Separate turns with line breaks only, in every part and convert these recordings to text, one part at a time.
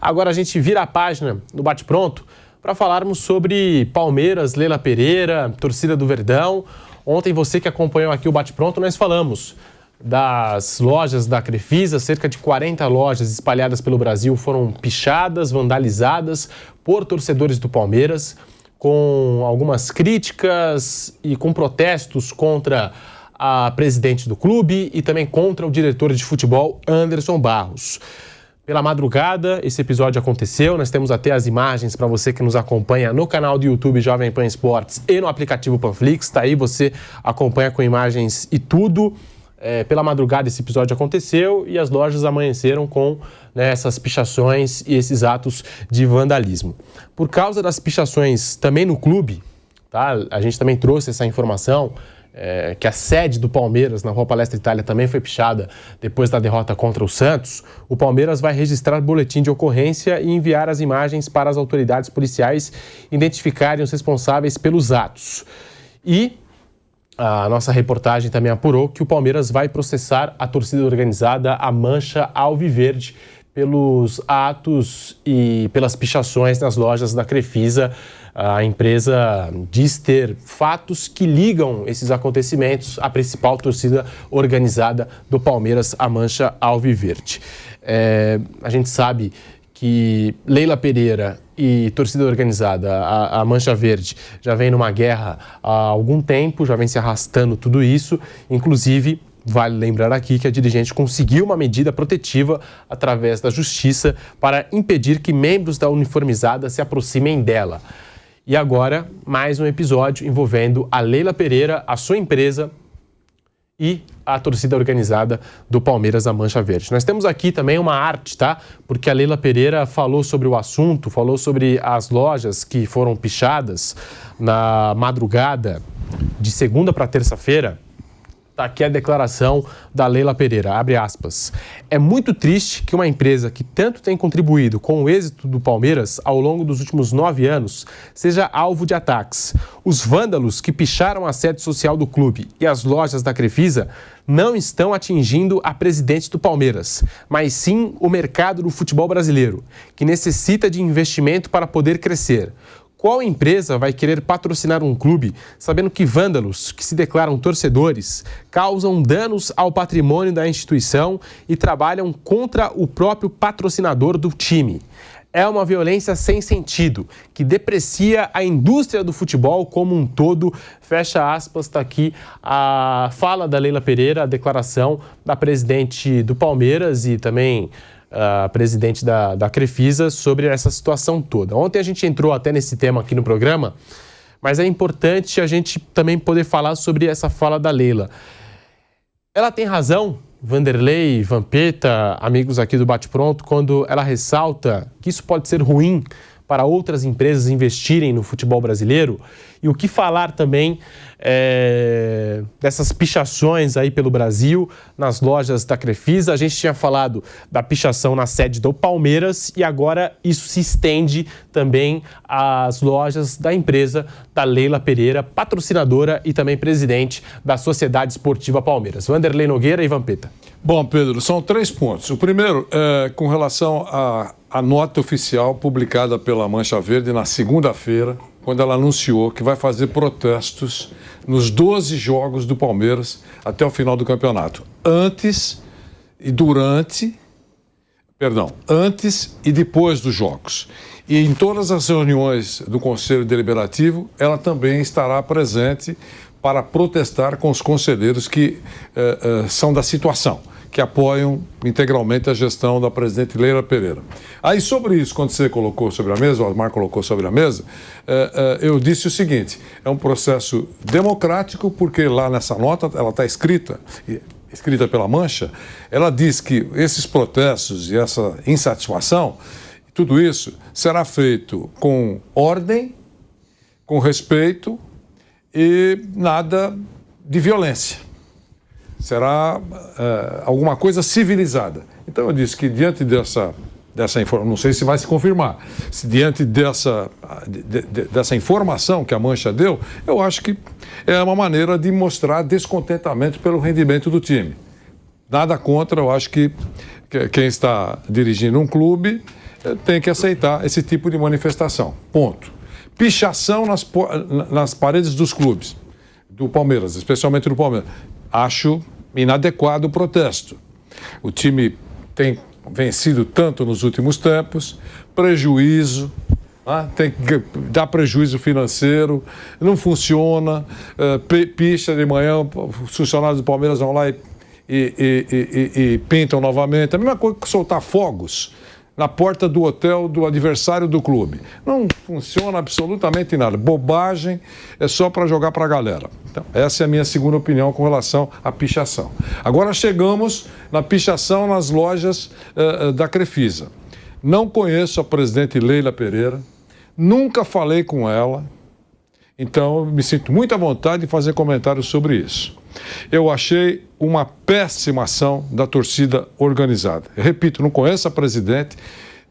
Agora a gente vira a página no Bate Pronto para falarmos sobre Palmeiras, Leila Pereira, torcida do Verdão. Ontem, você que acompanhou aqui o Bate Pronto, nós falamos das lojas da Crefisa. Cerca de 40 lojas espalhadas pelo Brasil foram pichadas, vandalizadas por torcedores do Palmeiras, com algumas críticas e com protestos contra a presidente do clube e também contra o diretor de futebol, Anderson Barros. Pela madrugada, esse episódio aconteceu. Nós temos até as imagens para você que nos acompanha no canal do YouTube Jovem Pan Esportes e no aplicativo Panflix. Está aí, você acompanha com imagens e tudo. Pela madrugada esse episódio aconteceu e as lojas amanheceram com essas pichações e esses atos de vandalismo. Por causa das pichações também no clube, tá? A gente também trouxe essa informação, que a sede do Palmeiras na Rua Palestra Itália também foi pichada depois da derrota contra o Santos. O Palmeiras vai registrar boletim de ocorrência e enviar as imagens para as autoridades policiais identificarem os responsáveis pelos atos. E a nossa reportagem também apurou que o Palmeiras vai processar a torcida organizada, a Mancha Alviverde, pelos atos e pelas pichações nas lojas da Crefisa. A empresa diz ter fatos que ligam esses acontecimentos à principal torcida organizada do Palmeiras, a Mancha Alviverde. A gente sabe que Leila Pereira e torcida organizada, a Mancha Verde, já vem numa guerra há algum tempo, já vem se arrastando tudo isso. Inclusive, vale lembrar aqui que a dirigente conseguiu uma medida protetiva através da justiça para impedir que membros da uniformizada se aproximem dela. E agora, mais um episódio envolvendo a Leila Pereira, a sua empresa e a torcida organizada do Palmeiras, a Mancha Verde. Nós temos aqui também uma arte, tá? Porque a Leila Pereira falou sobre o assunto, falou sobre as lojas que foram pichadas na madrugada de segunda para terça-feira. Está aqui a declaração da Leila Pereira, abre aspas. É muito triste que uma empresa que tanto tem contribuído com o êxito do Palmeiras ao longo dos últimos 9 anos seja alvo de ataques. Os vândalos que picharam a sede social do clube e as lojas da Crefisa não estão atingindo a presidente do Palmeiras, mas sim o mercado do futebol brasileiro, que necessita de investimento para poder crescer. Qual empresa vai querer patrocinar um clube sabendo que vândalos, que se declaram torcedores, causam danos ao patrimônio da instituição e trabalham contra o próprio patrocinador do time? É uma violência sem sentido, que deprecia a indústria do futebol como um todo. Fecha aspas, está aqui a fala da Leila Pereira, a declaração da presidente do Palmeiras e também a presidente da Crefisa sobre essa situação toda. Ontem a gente entrou até nesse tema aqui no programa, mas é importante a gente também poder falar sobre essa fala da Leila. Ela tem razão, Vanderlei, Vampeta, amigos aqui do Bate Pronto, quando ela ressalta que isso pode ser ruim para outras empresas investirem no futebol brasileiro. E o que falar também dessas pichações aí pelo Brasil, nas lojas da Crefisa. A gente tinha falado da pichação na sede do Palmeiras e agora isso se estende também às lojas da empresa da Leila Pereira, patrocinadora e também presidente da Sociedade Esportiva Palmeiras. Vanderlei Nogueira e Vampeta.
Bom, Pedro, são 3 pontos. O primeiro é com relação à nota oficial publicada pela Mancha Verde na segunda-feira, quando ela anunciou que vai fazer protestos nos 12 jogos do Palmeiras até o final do campeonato. Antes e depois dos jogos. E em todas as reuniões do Conselho Deliberativo, ela também estará presente para protestar com os conselheiros que são da situação, que apoiam integralmente a gestão da presidente Leila Pereira. Aí, sobre isso, quando você colocou sobre a mesa, o Osmar colocou sobre a mesa, eu disse o seguinte: é um processo democrático, porque lá nessa nota, ela está escrita pela Mancha, ela diz que esses protestos e essa insatisfação, tudo isso será feito com ordem, com respeito e nada de violência. Será alguma coisa civilizada. Então eu disse que diante dessa informação, não sei se vai se confirmar, se diante dessa informação que a Mancha deu, eu acho que é uma maneira de mostrar descontentamento pelo rendimento do time. Nada contra, eu acho que quem está dirigindo um clube tem que aceitar esse tipo de manifestação. Ponto. Pichação nas paredes dos clubes, do Palmeiras, especialmente do Palmeiras. Acho inadequado o protesto. O time tem vencido tanto nos últimos tempos, prejuízo, tem que dar prejuízo financeiro, não funciona, picha de manhã, os funcionários do Palmeiras vão lá e pintam novamente. A mesma coisa que soltar fogos na porta do hotel do adversário do clube. Não funciona absolutamente nada. Bobagem, é só para jogar para a galera. Então, essa é a minha segunda opinião com relação à pichação. Agora chegamos na pichação nas lojas da Crefisa. Não conheço a presidente Leila Pereira, nunca falei com ela, então eu me sinto muito à vontade de fazer comentários sobre isso. Eu achei uma péssima ação da torcida organizada. Eu repito, não conheço a presidente,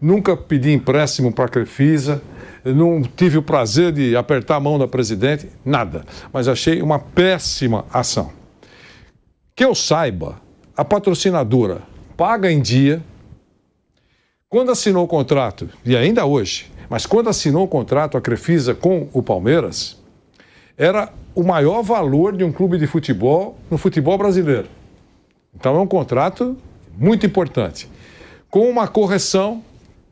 nunca pedi empréstimo para a Crefisa, não tive o prazer de apertar a mão da presidente, nada. Mas achei uma péssima ação. Que eu saiba, a patrocinadora paga em dia. Quando assinou o contrato, e ainda hoje, mas quando assinou o contrato a Crefisa com o Palmeiras, era o maior valor de um clube de futebol no futebol brasileiro. Então é um contrato muito importante. Com uma correção,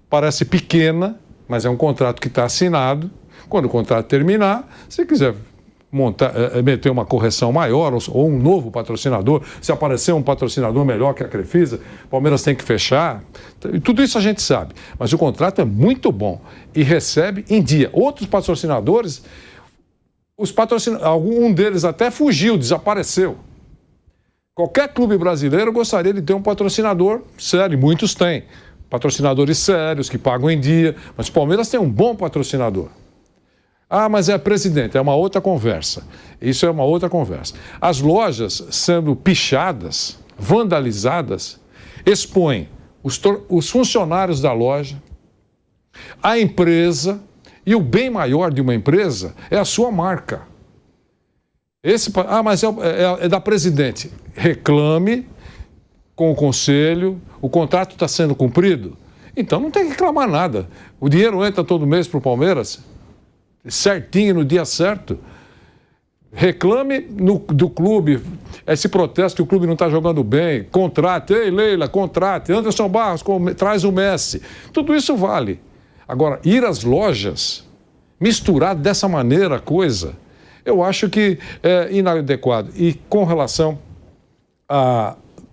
parece pequena, mas é um contrato que está assinado. Quando o contrato terminar, se quiser meter uma correção maior ou um novo patrocinador, se aparecer um patrocinador melhor que a Crefisa, o Palmeiras tem que fechar. Tudo isso a gente sabe. Mas o contrato é muito bom e recebe em dia. Outros patrocinadores, algum deles até fugiu, desapareceu. Qualquer clube brasileiro gostaria de ter um patrocinador sério, muitos têm. Patrocinadores sérios, que pagam em dia, mas o Palmeiras tem um bom patrocinador. Ah, mas é presidente, é uma outra conversa. Isso é uma outra conversa. As lojas sendo pichadas, vandalizadas, expõem os funcionários da loja, a empresa, e o bem maior de uma empresa é a sua marca. Mas é da presidente. Reclame com o conselho, o contrato está sendo cumprido, então não tem que reclamar nada. O dinheiro entra todo mês para o Palmeiras, certinho, no dia certo. Reclame do clube, esse protesto que o clube não está jogando bem, contrate, ei Leila, contrate, Anderson Barros, traz o Messi, tudo isso vale. Agora, ir às lojas, misturar dessa maneira a coisa, eu acho que é inadequado. E com relação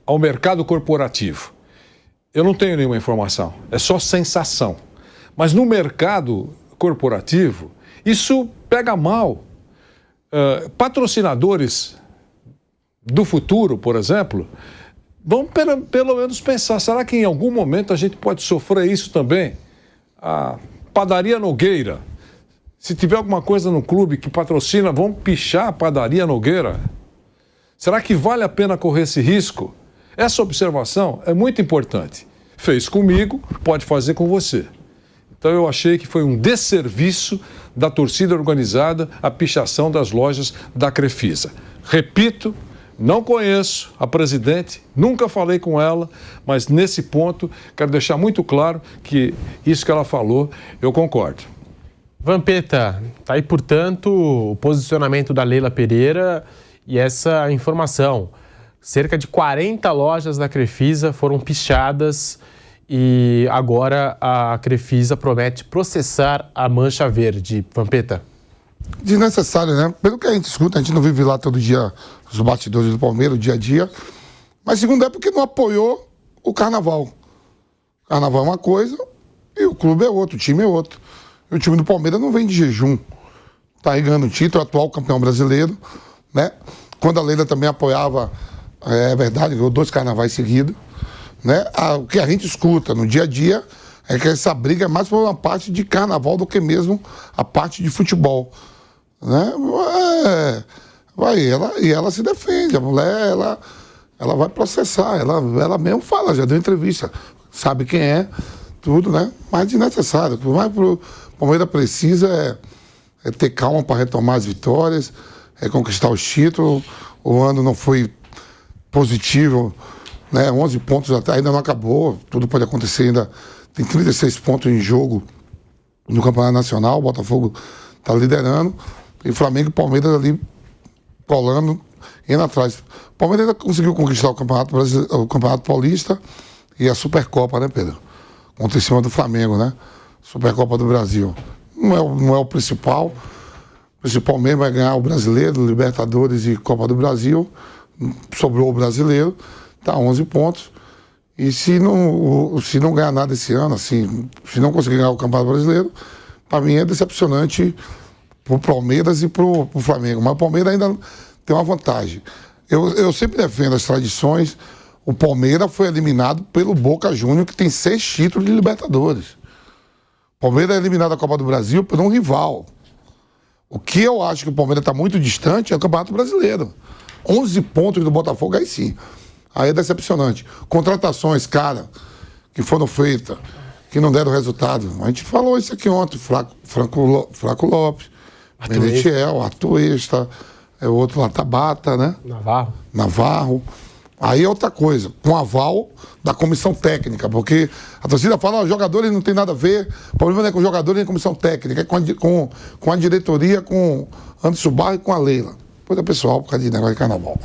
ao mercado corporativo, eu não tenho nenhuma informação, é só sensação. Mas no mercado corporativo, isso pega mal. Patrocinadores do futuro, por exemplo, vão pelo menos pensar, será que em algum momento a gente pode sofrer isso também? A Padaria Nogueira, se tiver alguma coisa no clube que patrocina, vão pichar a Padaria Nogueira? Será que vale a pena correr esse risco? Essa observação é muito importante. Fez comigo, pode fazer com você. Então eu achei que foi um desserviço da torcida organizada a pichação das lojas da Crefisa. Repito, não conheço a presidente, nunca falei com ela, mas nesse ponto quero deixar muito claro que isso que ela falou, eu concordo.
Vampeta, tá aí, portanto, o posicionamento da Leila Pereira e essa informação. Cerca de 40 lojas da Crefisa foram pichadas e agora a Crefisa promete processar a Mancha Verde. Vampeta.
Desnecessário, né? Pelo que a gente escuta, a gente não vive lá todo dia os bastidores do Palmeiras, o dia a dia. Mas segundo é porque não apoiou o Carnaval. O Carnaval é uma coisa e o clube é outro, o time é outro. E o time do Palmeiras não vem de jejum. Tá aí ganhando o título, atual campeão brasileiro, né? Quando a Leila também apoiava, é verdade, ganhou 2 carnavais seguidos, né? O que a gente escuta no dia a dia é que essa briga é mais por uma parte de carnaval do que mesmo a parte de futebol, né? Ela se defende, a mulher, ela vai processar, ela mesmo fala, já deu entrevista, sabe quem é, tudo, né? Mas desnecessário. Por mais o Palmeiras precisa é ter calma para retomar as vitórias, é conquistar os títulos. O ano não foi positivo, né? 11 pontos até, ainda não acabou, tudo pode acontecer ainda. tem 36 pontos em jogo no Campeonato Nacional, o Botafogo está liderando, e Flamengo e Palmeiras ali colando, indo atrás. O Palmeiras ainda conseguiu conquistar o Campeonato Paulista e a Supercopa, né, Pedro? Contra em cima do Flamengo, né? Supercopa do Brasil. Não é o principal. O principal mesmo é ganhar o Brasileiro, Libertadores e Copa do Brasil. Sobrou o Brasileiro, tá 11 pontos. E se não ganhar nada esse ano, assim, se não conseguir ganhar o Campeonato Brasileiro, para mim é decepcionante pro Palmeiras e pro Flamengo. Mas o Palmeiras ainda tem uma vantagem. Eu sempre defendo as tradições. O Palmeiras foi eliminado pelo Boca Juniors, que tem 6 títulos de Libertadores. O Palmeiras é eliminado da Copa do Brasil por um rival. O que eu acho que o Palmeiras está muito distante é o Campeonato Brasileiro. 11 pontos do Botafogo, aí sim. Aí é decepcionante. Contratações, cara, que foram feitas, que não deram resultado. A gente falou isso aqui ontem. Flaco Lopes, Merentiel, Atuesta, o outro lá, Tabata, né? Navarro. Aí é outra coisa, com aval da comissão técnica, porque a torcida fala, os jogadores não tem nada a ver, o problema não é com os jogadores nem com a comissão técnica, é com a diretoria, com Anderson Barros e com a Leila. Coisa pessoal, por causa de negócio de carnaval.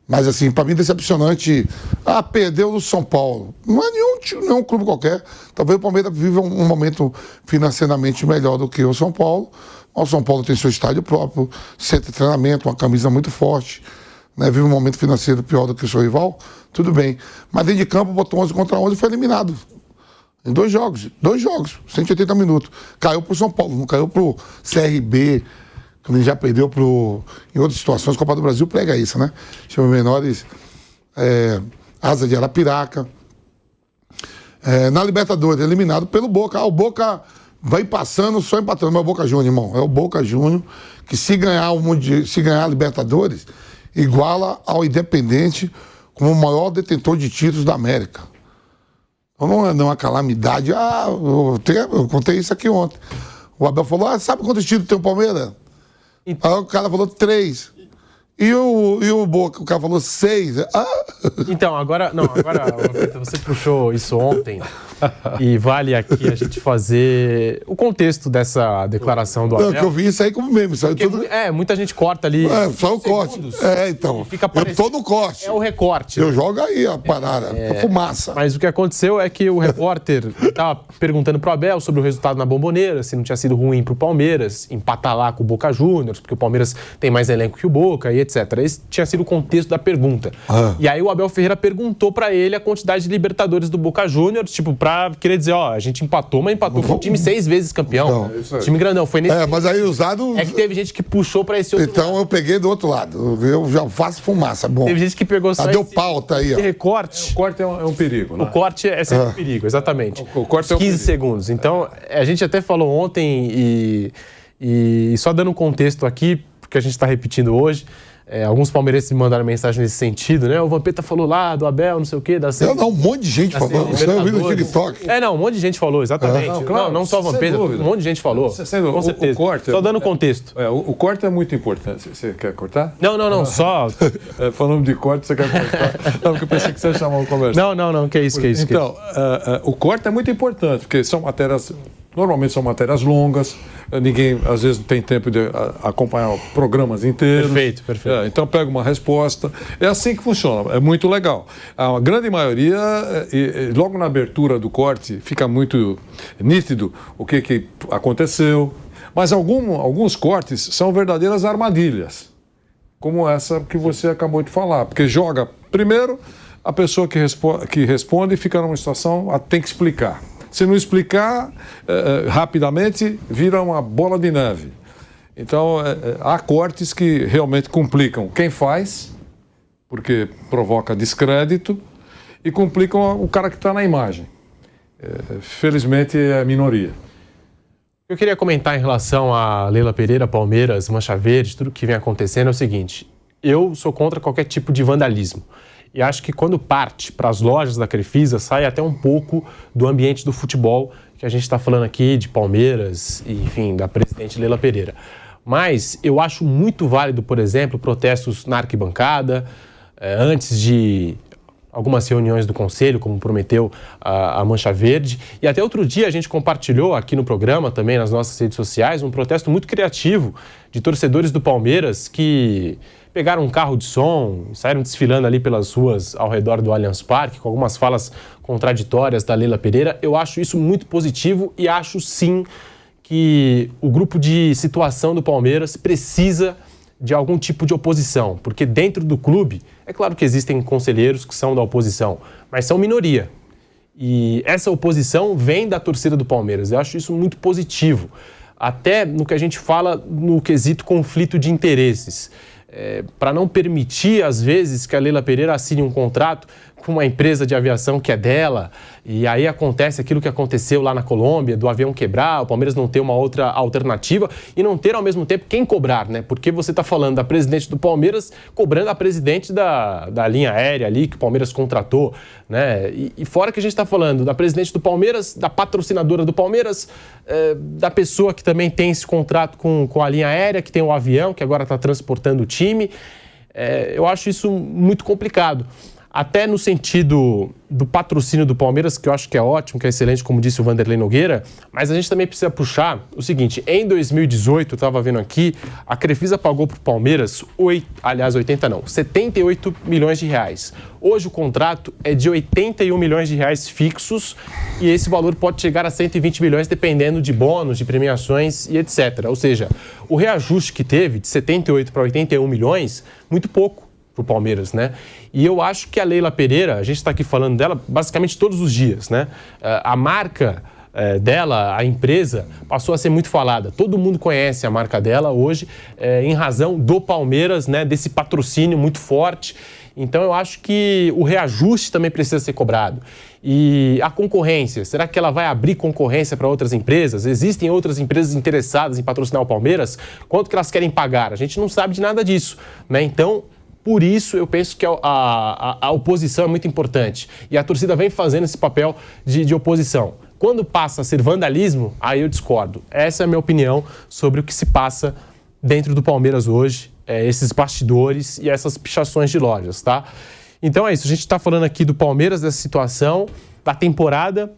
Mas assim, para mim é decepcionante. Perdeu do São Paulo. Não é nenhum clube qualquer. Talvez o Palmeiras viva um momento financeiramente melhor do que o São Paulo. O São Paulo tem seu estádio próprio, centro de treinamento, uma camisa muito forte. Né, vive um momento financeiro pior do que o seu rival, tudo bem. Mas dentro de campo, botou 11 contra 11 e foi eliminado. Em 2 jogos, 180 minutos. Caiu pro São Paulo, não caiu pro CRB, quando ele já perdeu em outras situações. Copa do Brasil prega isso, né? Chama menores, Asa de Arapiraca. Na Libertadores, eliminado pelo Boca. O Boca vai passando, só empatando. Mas é o Boca Juniors, irmão. É o Boca Juniors que se ganhar a Libertadores, iguala ao Independente como o maior detentor de títulos da América. Então não é uma calamidade. Eu contei isso aqui ontem. O Abel falou, sabe quantos títulos tem o Palmeiras? Aí o cara falou 3. E o Boca, o cara falou 6.
Então, agora, você puxou isso ontem e vale aqui a gente fazer o contexto dessa declaração do Abel.
Que eu vi isso aí como meme.
Muita gente corta ali.
Só o corte. Então, eu tô no corte.
É o recorte.
Eu jogo aí a parada, a fumaça.
Mas o que aconteceu é que o repórter estava perguntando pro Abel sobre o resultado na Bomboneira, se não tinha sido ruim pro Palmeiras, empatar lá com o Boca Juniors, porque o Palmeiras tem mais elenco que o Boca e etc. Esse tinha sido o contexto da pergunta. E aí o Abel Ferreira perguntou pra ele a quantidade de Libertadores do Boca Juniors, tipo, pra querer dizer, a gente empatou, mas empatou com o time 6 vezes campeão. Time grandão, foi nesse...
mas aí usado...
É que teve gente que puxou pra esse outro lado.
Então eu peguei do outro lado. Eu já faço fumaça, bom.
Teve gente que pegou só
deu pauta aí, ó.
Recorte.
O corte é um perigo, né?
O corte é sempre um perigo, exatamente.
O corte é
15 segundos. Então, a gente até falou ontem e só dando um contexto aqui, porque a gente tá repetindo hoje, alguns palmeirenses me mandaram mensagem nesse sentido, né? O Vampeta falou lá do Abel, não sei o quê.
Um monte de gente falou. Você ouviu no TikTok?
Um monte de gente falou, exatamente. Não só o Vampeta, um monte de gente falou. Com certeza.
O corte,
só dando contexto.
O corte é muito importante. Você quer cortar?
Não, só...
Falando de corte, você quer cortar? Não, porque eu pensei que você ia chamar uma conversa.
Não, que é isso.
Então, o corte é muito importante, porque são matérias... Normalmente são matérias longas, ninguém às vezes não tem tempo de acompanhar programas inteiros.
Perfeito.
Então pega uma resposta. É assim que funciona, é muito legal. A grande maioria, logo na abertura do corte, fica muito nítido o que aconteceu. Mas alguns cortes são verdadeiras armadilhas, como essa que você acabou de falar. Porque joga, primeiro, a pessoa que responde fica numa situação, tem que explicar. Se não explicar rapidamente, vira uma bola de neve. Então, há cortes que realmente complicam quem faz, porque provoca descrédito, e complicam o cara que está na imagem. Felizmente, é a minoria.
Eu queria comentar em relação a Leila Pereira, Palmeiras, Mancha Verde, tudo que vem acontecendo é o seguinte: eu sou contra qualquer tipo de vandalismo. E acho que quando parte para as lojas da Crefisa, sai até um pouco do ambiente do futebol, que a gente está falando aqui de Palmeiras, e, enfim, da presidente Leila Pereira. Mas eu acho muito válido, por exemplo, protestos na arquibancada, antes de algumas reuniões do Conselho, como prometeu a Mancha Verde. E até outro dia a gente compartilhou aqui no programa, também nas nossas redes sociais, um protesto muito criativo de torcedores do Palmeiras que pegaram um carro de som, saíram desfilando ali pelas ruas ao redor do Allianz Parque, com algumas falas contraditórias da Leila Pereira. Eu acho isso muito positivo e acho sim que o grupo de situação do Palmeiras precisa de algum tipo de oposição, porque dentro do clube, é claro que existem conselheiros que são da oposição, mas são minoria. E essa oposição vem da torcida do Palmeiras. Eu acho isso muito positivo, até no que a gente fala no quesito conflito de interesses. Para não permitir, às vezes, que a Leila Pereira assine um contrato com uma empresa de aviação que é dela, e aí acontece aquilo que aconteceu lá na Colômbia, do avião quebrar, o Palmeiras não ter uma outra alternativa e não ter, ao mesmo tempo, quem cobrar, né? Porque você está falando da presidente do Palmeiras cobrando a presidente da linha aérea ali, que o Palmeiras contratou, né? E fora que a gente está falando da presidente do Palmeiras, da patrocinadora do Palmeiras, da pessoa que também tem esse contrato com a linha aérea, que tem um avião, que agora está transportando o time. Eu acho isso muito complicado. Até no sentido do patrocínio do Palmeiras, que eu acho que é ótimo, que é excelente, como disse o Vanderlei Nogueira, mas a gente também precisa puxar o seguinte: em 2018, eu estava vendo aqui, a Crefisa pagou para o Palmeiras, 78 milhões de reais. Hoje o contrato é de 81 milhões de reais fixos e esse valor pode chegar a 120 milhões dependendo de bônus, de premiações e etc. Ou seja, o reajuste que teve de 78 para 81 milhões, muito pouco para o Palmeiras, né? E eu acho que a Leila Pereira, a gente está aqui falando dela basicamente todos os dias, né? A marca dela, a empresa, passou a ser muito falada. Todo mundo conhece a marca dela hoje, em razão do Palmeiras, né? Desse patrocínio muito forte. Então eu acho que o reajuste também precisa ser cobrado. E a concorrência, será que ela vai abrir concorrência para outras empresas? Existem outras empresas interessadas em patrocinar o Palmeiras? Quanto que elas querem pagar? A gente não sabe de nada disso, né? Então, por isso, eu penso que a oposição é muito importante. E a torcida vem fazendo esse papel de oposição. Quando passa a ser vandalismo, aí eu discordo. Essa é a minha opinião sobre o que se passa dentro do Palmeiras hoje, esses bastidores e essas pichações de lojas, tá? Então é isso, a gente está falando aqui do Palmeiras, dessa situação, da temporada,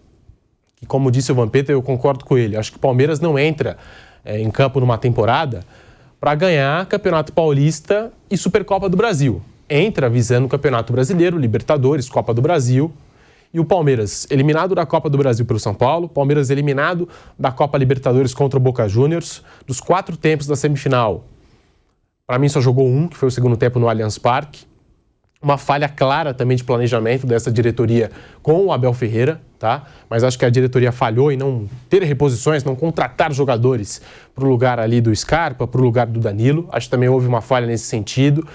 que como disse o Vampeta, eu concordo com ele. Acho que o Palmeiras não entra em campo numa temporada para ganhar Campeonato Paulista e Supercopa do Brasil. Entra visando o Campeonato Brasileiro, Libertadores, Copa do Brasil. E o Palmeiras eliminado da Copa do Brasil pelo São Paulo, Palmeiras eliminado da Copa Libertadores contra o Boca Juniors. Dos 4 tempos da semifinal, para mim só jogou um, que foi o segundo tempo no Allianz Parque. Uma falha clara também de planejamento dessa diretoria com o Abel Ferreira, tá? Mas acho que a diretoria falhou em não ter reposições, não contratar jogadores para o lugar ali do Scarpa, para o lugar do Danilo. Acho que também houve uma falha nesse sentido.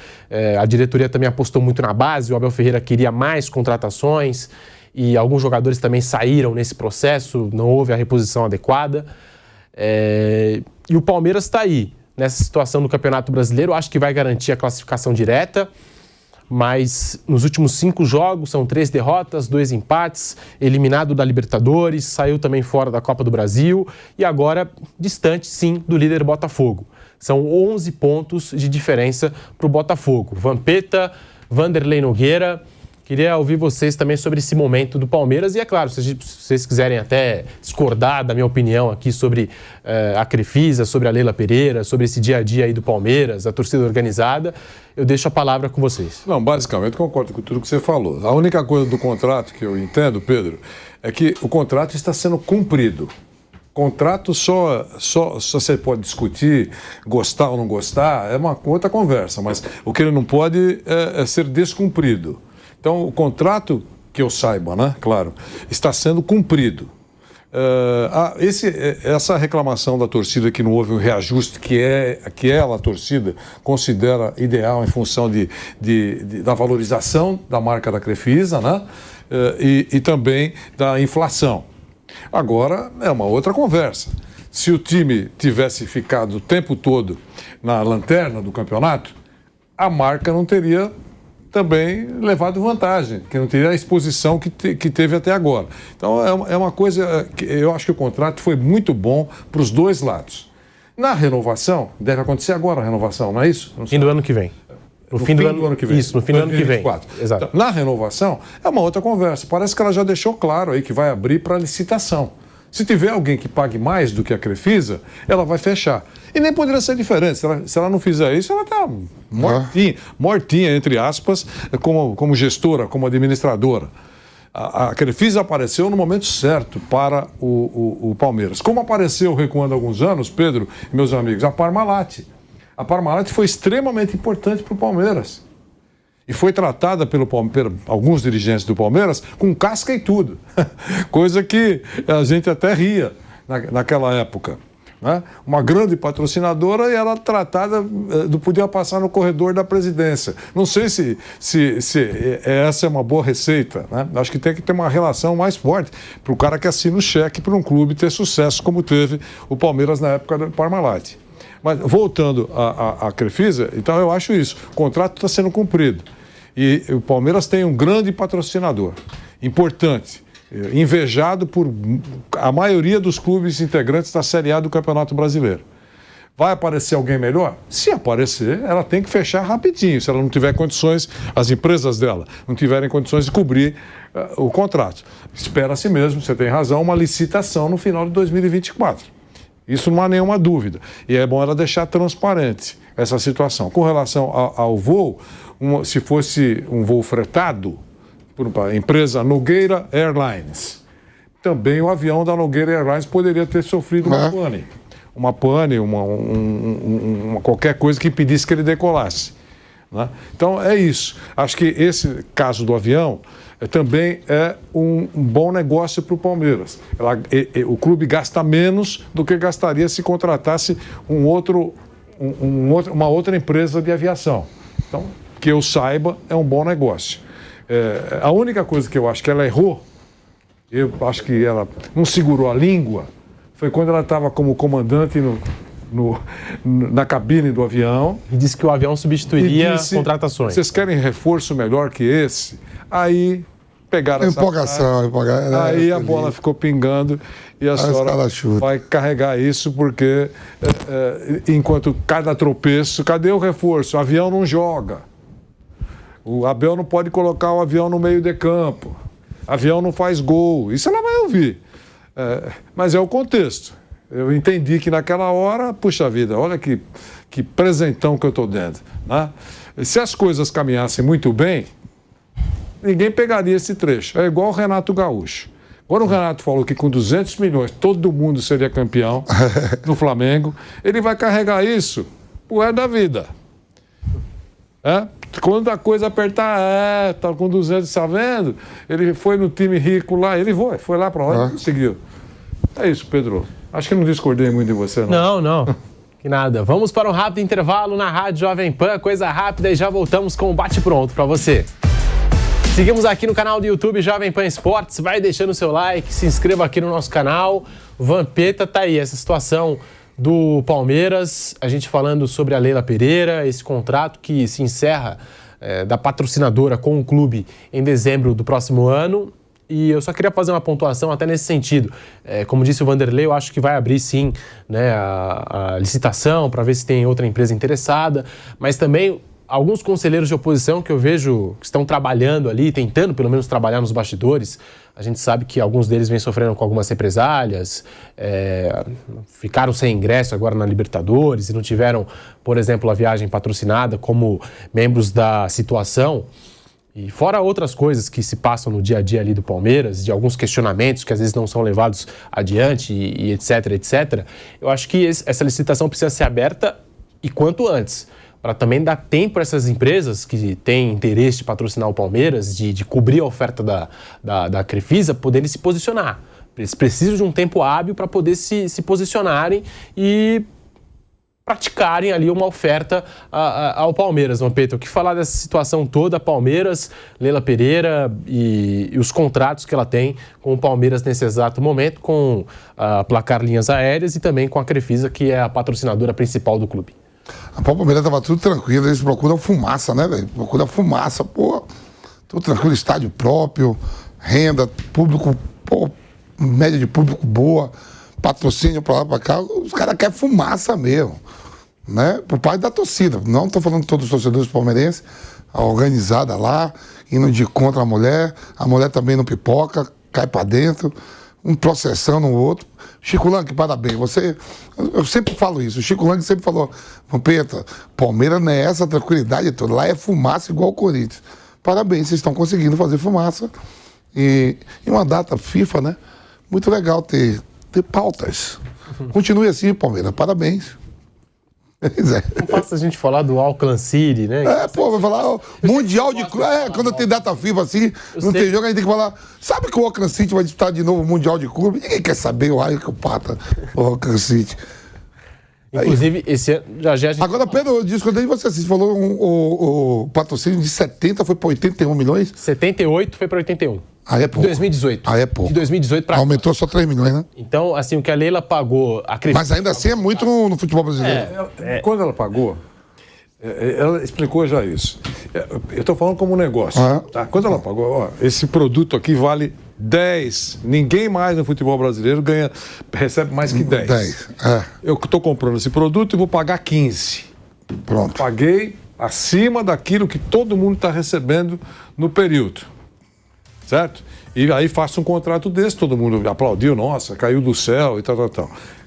A diretoria também apostou muito na base, o Abel Ferreira queria mais contratações e alguns jogadores também saíram nesse processo, não houve a reposição adequada. E o Palmeiras está aí, nessa situação do Campeonato Brasileiro. Acho que vai garantir a classificação direta. Mas nos últimos 5 jogos são 3 derrotas, 2 empates, eliminado da Libertadores, saiu também fora da Copa do Brasil e agora distante, sim, do líder Botafogo. São 11 pontos de diferença para o Botafogo. Vampeta, Vanderlei Nogueira, queria ouvir vocês também sobre esse momento do Palmeiras e, é claro, se vocês quiserem até discordar da minha opinião aqui sobre a Crefisa, sobre a Leila Pereira, sobre esse dia a dia aí do Palmeiras, a torcida organizada, eu deixo a palavra com vocês.
Não, basicamente concordo com tudo que você falou. A única coisa do contrato que eu entendo, Pedro, é que o contrato está sendo cumprido. Contrato só você pode discutir, gostar ou não gostar, é uma outra conversa, mas o que ele não pode é ser descumprido. Então, o contrato, que eu saiba, né, claro, está sendo cumprido. Essa reclamação da torcida que não houve um reajuste que ela, a torcida, considera ideal em função da valorização da marca da Crefisa, né, e também da inflação. Agora, é uma outra conversa. Se o time tivesse ficado o tempo todo na lanterna do campeonato, a marca não teria também levado vantagem, que não teria a exposição que teve até agora. Então, é uma coisa que eu acho que o contrato foi muito bom para os dois lados. Na renovação, deve acontecer agora a renovação, não é isso?
Fim do ano que vem. No fim do ano que vem. Isso, no fim do ano que vem.
Exato. Então, na renovação, é uma outra conversa. Parece que ela já deixou claro aí que vai abrir para licitação. Se tiver alguém que pague mais do que a Crefisa, ela vai fechar. E nem poderia ser diferente. Se ela não fizer isso, ela está mortinha, entre aspas, como gestora, como administradora. A Crefisa apareceu no momento certo para o Palmeiras. Como apareceu recuando alguns anos, Pedro e meus amigos, a Parmalat. A Parmalat foi extremamente importante para o Palmeiras. E foi tratada por alguns dirigentes do Palmeiras com casca e tudo. Coisa que a gente até ria naquela época. Né? Uma grande patrocinadora e ela tratada, não podia passar no corredor da presidência. Não sei se essa é uma boa receita. Né? Acho que tem que ter uma relação mais forte para o cara que assina o cheque para um clube ter sucesso, como teve o Palmeiras na época do Parmalat. Mas voltando à Crefisa, então eu acho isso. O contrato está sendo cumprido. E o Palmeiras tem um grande patrocinador, importante, invejado por a maioria dos clubes integrantes da Série A do Campeonato Brasileiro. Vai aparecer alguém melhor? Se aparecer, ela tem que fechar rapidinho, se ela não tiver condições, as empresas dela não tiverem condições de cobrir o contrato. Espera-se mesmo, você tem razão, uma licitação no final de 2024. Isso não há nenhuma dúvida. E é bom ela deixar transparente essa situação. Com relação ao voo, se fosse um voo fretado por uma empresa Nogueira Airlines, também o avião da Nogueira Airlines poderia ter sofrido uma pane. Uma pane, qualquer coisa que impedisse que ele decolasse. Né? Então é isso. Acho que esse caso do avião também é um bom negócio para o Palmeiras. O clube gasta menos do que gastaria se contratasse uma outra empresa de aviação. Então, que eu saiba, é um bom negócio. A única coisa que eu acho que ela errou, eu acho que ela não segurou a língua, foi quando ela estava como comandante na cabine do avião.
E disse que o avião substituiria contratações.
Vocês querem reforço melhor que esse? Aí pegaram
empolgação.
Aí a bola ficou pingando e a senhora vai carregar isso porque enquanto cada tropeço, cadê o reforço? O avião não joga. O Abel não pode colocar o avião no meio de campo. O avião não faz gol. Isso ela vai ouvir. Mas é o contexto. Eu entendi que naquela hora, puxa vida, olha que presentão que eu estou dando. Né? Se as coisas caminhassem muito bem, ninguém pegaria esse trecho. É igual o Renato Gaúcho. Quando o Renato falou que com 200 milhões todo mundo seria campeão no Flamengo, ele vai carregar isso pro resto da vida. Quando a coisa apertar, tá com 200, tá vendo? Ele foi no time rico lá, ele foi lá para lá e conseguiu. É isso, Pedro. Acho que não discordei muito de você, não.
Não. Que nada. Vamos para um rápido intervalo na Rádio Jovem Pan, coisa rápida, e já voltamos com o bate-pronto para você. Seguimos aqui no canal do YouTube Jovem Pan Esportes, vai deixando o seu like, se inscreva aqui no nosso canal. Vampeta, tá aí, essa situação do Palmeiras, a gente falando sobre a Leila Pereira, esse contrato que se encerra da patrocinadora com o clube em dezembro do próximo ano. E eu só queria fazer uma pontuação até nesse sentido. Como disse o Vanderlei, eu acho que vai abrir sim, né, a licitação para ver se tem outra empresa interessada, mas também alguns conselheiros de oposição que eu vejo que estão trabalhando ali, tentando pelo menos trabalhar nos bastidores. A gente sabe que alguns deles vêm sofrendo com algumas represálias, ficaram sem ingresso agora na Libertadores e não tiveram, por exemplo, a viagem patrocinada como membros da situação. E fora outras coisas que se passam no dia a dia ali do Palmeiras, de alguns questionamentos que às vezes não são levados adiante e etc, eu acho que essa licitação precisa ser aberta e quanto antes, para também dar tempo para essas empresas que têm interesse de patrocinar o Palmeiras, de cobrir a oferta da Crefisa, poderem se posicionar. Eles precisam de um tempo hábil para poder se posicionarem e praticarem ali uma oferta ao Palmeiras, Vampeta. O que falar dessa situação toda, Palmeiras, Leila Pereira e os contratos que ela tem com o Palmeiras nesse exato momento, com a Placar Linhas Aéreas e também com a Crefisa, que é a patrocinadora principal do clube.
A Palmeiras estava tudo tranquilo, eles procuram fumaça, né, velho? Procuram fumaça, pô. Tudo tranquilo, estádio próprio, renda, público, pô, média de público boa, patrocínio pra lá, pra cá. Os caras querem fumaça mesmo. né? Por parte da torcida. Não estou falando de todos os torcedores palmeirenses, a organizada lá, indo de contra a mulher também não pipoca, cai para dentro, um processando o outro. Chico Lang, parabéns. Eu sempre falo isso. O Chico Lang sempre falou, Vampeta, Palmeiras não é essa tranquilidade toda. Lá é fumaça igual o Corinthians. Parabéns, vocês estão conseguindo fazer fumaça. E uma data FIFA, né? Muito legal ter pautas. Continue assim, Palmeiras. Parabéns.
Não faça a gente falar do Auckland City, né?
Vai falar Mundial de Clube. Quando tem data FIFA assim, não tem jogo, a gente tem que falar. Sabe que o Auckland City vai disputar de novo o Mundial de Clube? Ninguém quer saber o raio que o pata o Auckland City.
Inclusive, esse ano já a gente...
Agora, Pedro, discordei de você. Você falou o patrocínio de 70 foi para 81 milhões?
78 foi para 81.
Aí é pouco.
2018.
Aí é pouco.
De 2018 para...
Aumentou só 3 milhões, né?
Então, assim, o que a Leila pagou...
Mas ainda assim é muito no futebol brasileiro.
Quando ela pagou, ela explicou já isso. Eu estou falando como um negócio. Tá? Quando ela pagou, esse produto aqui vale 10. Ninguém mais no futebol brasileiro recebe mais que 10.
10,
Eu estou comprando esse produto e vou pagar 15.
Pronto.
Paguei acima daquilo que todo mundo está recebendo no período. Certo? E aí faço um contrato desse, todo mundo aplaudiu, nossa, caiu do céu e tal.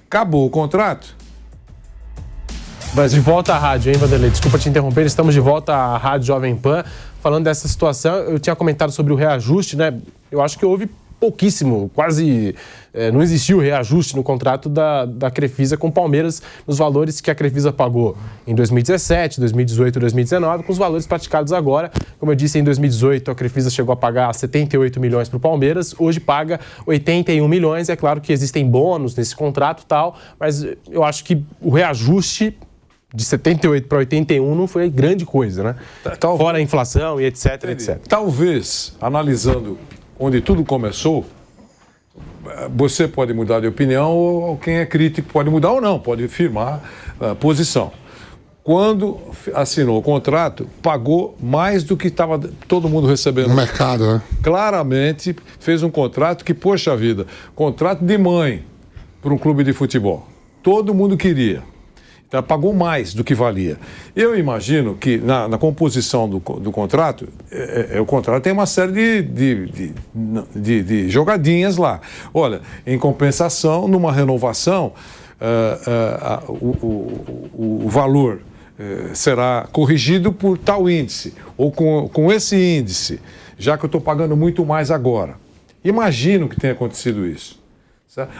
Acabou o contrato.
Mas de volta à rádio, hein, Vanderlei? Desculpa te interromper, estamos de volta à Rádio Jovem Pan. Falando dessa situação, eu tinha comentado sobre o reajuste, né? Eu acho que houve pouquíssimo, quase não existiu reajuste no contrato da Crefisa com o Palmeiras nos valores que a Crefisa pagou em 2017, 2018 e 2019, com os valores praticados agora. Como eu disse, em 2018 a Crefisa chegou a pagar 78 milhões para o Palmeiras, hoje paga 81 milhões. É claro que existem bônus nesse contrato e tal, mas eu acho que o reajuste de 78 para 81 não foi grande coisa, né? Fora a inflação e etc, etc.
Talvez, analisando onde tudo começou, você pode mudar de opinião ou quem é crítico pode mudar ou não, pode firmar a posição. Quando assinou o contrato, pagou mais do que estava todo mundo recebendo.
No mercado, né?
Claramente fez um contrato que, poxa vida, contrato de mãe para um clube de futebol. Todo mundo queria. Então, pagou mais do que valia. Eu imagino que na composição do contrato, o contrato tem uma série de jogadinhas lá. Olha, em compensação, numa renovação, o valor será corrigido por tal índice, ou com esse índice, já que eu estou pagando muito mais agora. Imagino que tenha acontecido isso.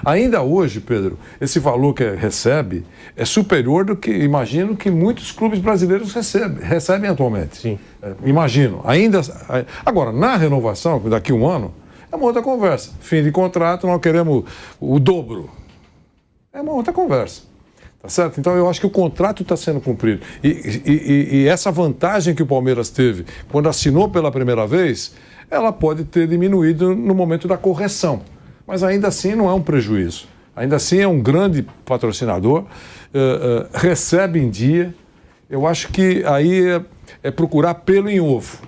Ainda hoje, Pedro, esse valor que recebe é superior do que, imagino, que muitos clubes brasileiros recebem atualmente.
Sim.
Imagino. Agora, na renovação, daqui a um ano, é uma outra conversa. Fim de contrato, nós queremos o dobro. É uma outra conversa. Tá certo? Então, eu acho que o contrato está sendo cumprido. E essa vantagem que o Palmeiras teve quando assinou pela primeira vez, ela pode ter diminuído no momento da correção. Mas ainda assim não é um prejuízo. Ainda assim é um grande patrocinador, recebe em dia. Eu acho que aí é procurar pelo em ovo.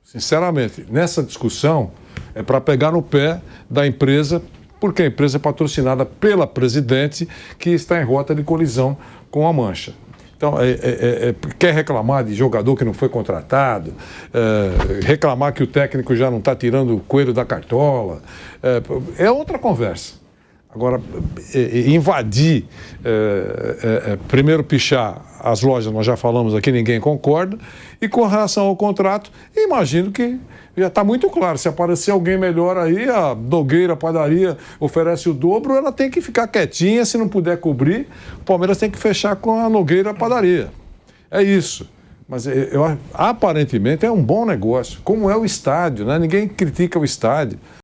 Sinceramente, nessa discussão é para pegar no pé da empresa, porque a empresa é patrocinada pela presidente, que está em rota de colisão com a Mancha. Então, quer reclamar de jogador que não foi contratado, reclamar que o técnico já não está tirando o coelho da cartola, é outra conversa. Agora, invadir, primeiro pichar as lojas, nós já falamos aqui, ninguém concorda, e com relação ao contrato, imagino que já está muito claro, se aparecer alguém melhor aí, a Nogueira Padaria oferece o dobro, ela tem que ficar quietinha, se não puder cobrir, o Palmeiras tem que fechar com a Nogueira Padaria. É isso. Mas aparentemente é um bom negócio, como é o estádio, né? Ninguém critica o estádio.